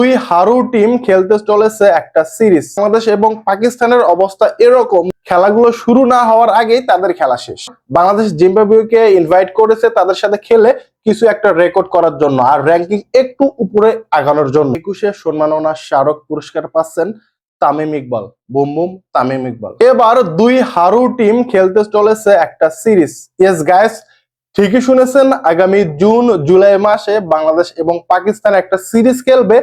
দুই হারু টিম খেলতে চলেছে একটা সিরিজ। বাংলাদেশ এবং পাকিস্তানের অবস্থা এরকম, খেলাগুলো শুরু না হওয়ার আগেই তাদের খেলা শেষ। বাংলাদেশ জিম্বাবুয়েকে ইনভাইট করেছে তাদের সাথে খেলে কিছু একটা রেকর্ড করার জন্য আর র্যাঙ্কিং একটু উপরে আগানোর জন্য। 21-এ সম্মাননা স্মারক পুরস্কার পাচ্ছেন তামিম ইকবাল, বুম বুম তামিম ইকবাল। এবার দুই হারু টিম খেলতে চলেছে একটা সিরিজ। ইয়েস গাইস, ঠিকই শুনেছেন, আগামী জুন জুলাই মাসে বাংলাদেশ এবং পাকিস্তান একটা সিরিজ খেলবে,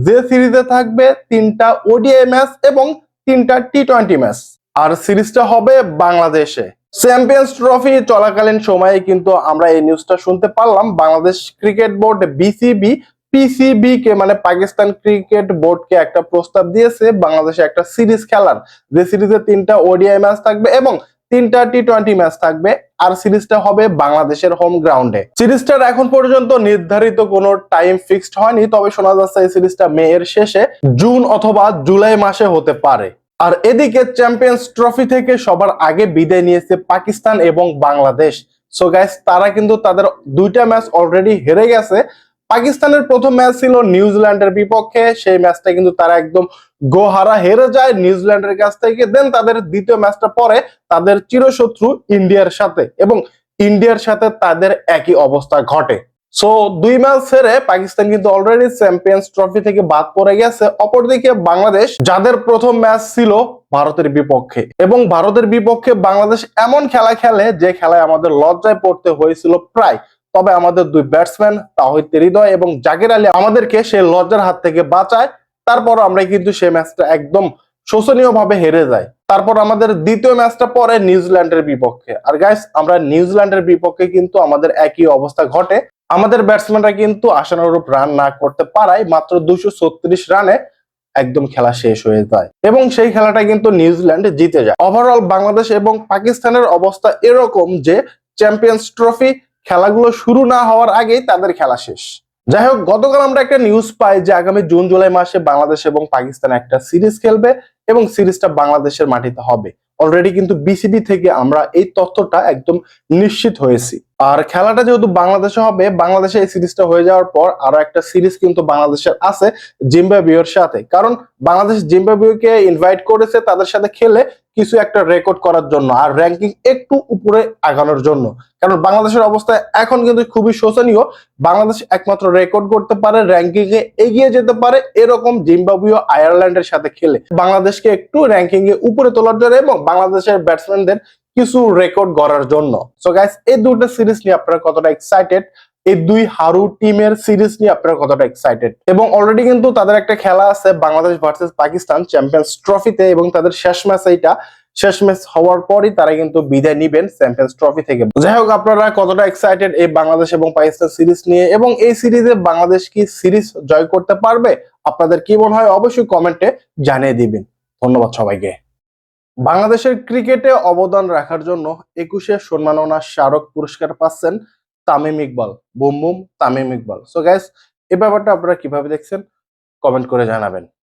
যে সিরিজে থাকবে 3টা ওডিআই ম্যাচ এবং 3টা টি-20 ম্যাচ। আর সিরিজটা হবে বাংলাদেশে। চ্যাম্পিয়ন্স ট্রফি চলাকালীন সময়ে কিন্তু আমরা এই নিউজটা শুনতে পারলাম, Bangladesh cricket board BCB PCB কে মানে পাকিস্তান ক্রিকেট বোর্ডকে একটা প্রস্তাব দিয়েছে বাংলাদেশে একটা সিরিজ খেলার, যে সিরিজে 3টা ওডিআই ম্যাচ থাকবে এবং 3টা টি-20 ম্যাচ থাকবে। আর সিরিজটা হবে বাংলাদেশের হোম গ্রাউন্ডে। সিরিজটার এখন পর্যন্ত নির্ধারিত কোনো টাইম ফিক্সড হয়নি, তবে শোনা যাচ্ছে এই সিরিজটা মে এর শেষে জুন অথবা জুলাই মাসে হতে পারে। আর এদিকে চ্যাম্পিয়ন্স ট্রফি থেকে সবার আগে বিদায় নিয়েছে পাকিস্তান এবং বাংলাদেশ। সো গাইস, তারা কিন্তু তাদের 2টা ম্যাচ অলরেডি হেরে গেছে। পাকিস্তানের প্রথম ম্যাচ ছিল নিউজিল্যান্ডের বিপক্ষে, সেই ম্যাচটা কিন্তু তারা একদম গোহারা হেরে যায় নিউজিল্যান্ডের কাছ থেকে। দেন তাদের দ্বিতীয় ম্যাচটা পরে তাদের চিরশত্রু ইন্ডিয়ার সাথে, এবং ইন্ডিয়ার সাথে তাদের একই অবস্থা ঘটে। সো 2 ম্যাচ হেরে পাকিস্তান কিন্তু অলরেডি চ্যাম্পিয়ন্স ট্রফি থেকে বাদ পড়ে গেছে। অপরদিকে বাংলাদেশ, যাদের প্রথম ম্যাচ ছিল ভারতের বিপক্ষে, এবং ভারতের বিপক্ষে বাংলাদেশ এমন খেলা খেলে যে খেলায় আমাদের লজ্জায় পড়তে হয়েছিল প্রায়। তবে আমাদের 2 ব্যাটসম্যান তাওহিদ হৃদয় এবং জাকির আলী আমাদেরকে সেই লজ্জার হাত থেকে বাঁচায়। তারপর আমরা কিন্তু সেই ম্যাচটা একদম শোচনীয় ভাবে হেরে যাই। তারপর আমাদের দ্বিতীয় ম্যাচটা পরে নিউজিল্যান্ডের বিপক্ষে। আর গাইস, আমরা নিউজিল্যান্ডের বিপক্ষে কিন্তু আমাদের একই অবস্থা ঘটে। আমাদের ব্যাটসম্যানরা কিন্তু আশানুরূপ রান না করতে পারায় মাত্র 236 রানে একদম খেলা শেষ হয়ে যায়, এবং সেই খেলাটা কিন্তু নিউজিল্যান্ড জিতে যায়। ওভারঅল বাংলাদেশ এবং পাকিস্তানের অবস্থা এরকম যে চ্যাম্পিয়ন্স ট্রফি খেলাগুলো শুরু না হওয়ার আগেই তাদের খেলা শেষ। যাই হোক, গতকাল আমরা একটা নিউজ পাই যে আগামী জুন জুলাই মাসে বাংলাদেশ এবং পাকিস্তান একটা সিরিজ খেলবে এবং সিরিজটা বাংলাদেশের মাটিতে হবে। অলরেডি কিন্তু বিসিবি থেকে আমরা এই তথ্যটা একদম নিশ্চিত হয়েছি। আর খেলাটা যেহেতু বাংলাদেশে হবে, বাংলাদেশে এই সিরিজটা হয়ে যাওয়ার পর আরো একটা সিরিজ কিন্তু বাংলাদেশের আছে জিম্বাবুয়ের সাথে, কারণ বাংলাদেশ জিম্বাবুয়েকে ইনভাইট করেছে তাদের সাথে খেলে কিছু একটা রেকর্ড করার জন্য আর র্যাঙ্কিং একটু উপরে আগানোর জন্য। কারণ বাংলাদেশের অবস্থা এখন কিন্তু খুবই শোচনীয়। বাংলাদেশ একমাত্র রেকর্ড করতে পারে, র্যাঙ্কিং এ এগিয়ে যেতে পারে এরকম জিম্বাবুয়ে আয়ারল্যান্ডের সাথে খেলে বাংলাদেশকে একটু র্যাঙ্কিং এ উপরে তোলার জন্য এবং বাংলাদেশের ব্যাটসম্যানদের কিছু রেকর্ড গড়ার জন্য। সো গাইস, এই দুটো সিরিজ নিয়ে আপনারা কতটা এক্সাইটেড? এই দুই হারু টিমের সিরিজ নিয়ে আপনারা কতটা এক্সাইটেড? এবং অলরেডি কিন্তু তাদের একটা খেলা আছে বাংলাদেশ ভার্সেস পাকিস্তান চ্যাম্পিয়ন্স ট্রফিতে, এবং তাদের শেষ ম্যাচ এইটা। শেষ ম্যাচ হওয়ার পরই তারা কিন্তু বিদায় নিবেন চ্যাম্পিয়ন্স ট্রফি থেকে। যাই হোক, আপনারা কতটা এক্সাইটেড এই বাংলাদেশ এবং পাকিস্তান সিরিজ নিয়ে, এবং এই সিরিজে বাংলাদেশ কি সিরিজ জয় করতে পারবে? আপনাদের কি মনে হয় অবশ্যই কমেন্টে জানিয়ে দিবেন। ধন্যবাদ সবাইকে। বাংলাদেশের ক্রিকেটে অবদান রাখার জন্য 21-এ সম্মাননা স্মারক পুরস্কার পাচ্ছেন Tamim Iqbal, boom boom Tamim Iqbal. So guys, এই ব্যাপারটা আপনারা কিভাবে দেখছেন কমেন্ট করে জানাবেন।